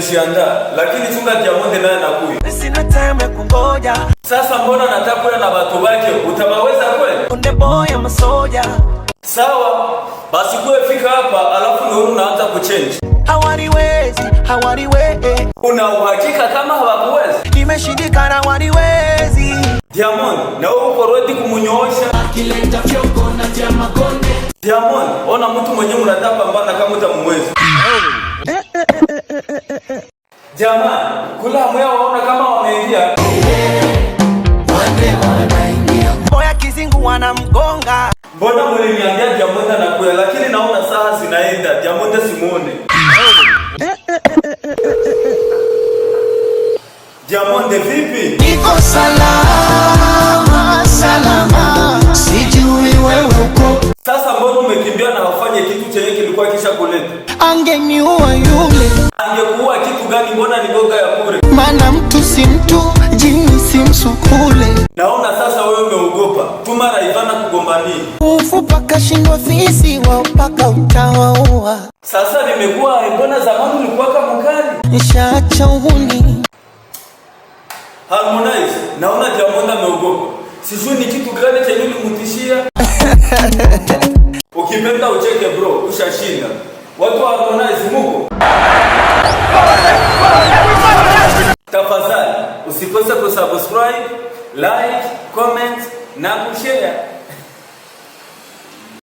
tumejiandaa, lakini chunga Diamond naye anakuja. Sina time ya kungoja. Sasa mbona nataka kuwa na watu wake, utawaweza kweli? Onde boy ama soja. Sawa, basi fika hapa alafu ndio unaanza kuchange. Hawaniwezi. Una uhakika kama hawakuwezi? Nimeshindikana hawaniwezi. Diamond, na wewe uko ready kumunyoosha? Kileta fyoko na jama konde. Diamond, ona mtu mwenyewe unataka pambana kama utamwezi. Jamani, kula moyo waona kama wameingia. Wanaingia. Boya kizingu wanamgonga. Mbona mliniambia Diamond anakuja, lakini naona saa zinaenda, Diamond simuone. Diamond vipi? Niko salama, sijui wewe uko. Sasa mbona umekimbia na ufanye kitu chenye kilikuwa kisha kuleta? Angeniua yule. Angekuua kitu gani? Mbona ni goga ya bure? Maana mtu si mtu, jini si msukule. Naona sasa wewe umeogopa. Tuma Rayvanny kugombania. Ufu paka shindwa fisi wao paka utawaua. Sasa nimekuwa mbona zamani ulikuwa kama mkali? Nishaacha uhuni. Harmonize, naona Diamond ameogopa. Sijui ni kitu gani chenye ulimtishia. Ukipenda ucheke bro, ushashinda. Watu wa Harmonize muko. Tafadhali usikose kusubscribe, like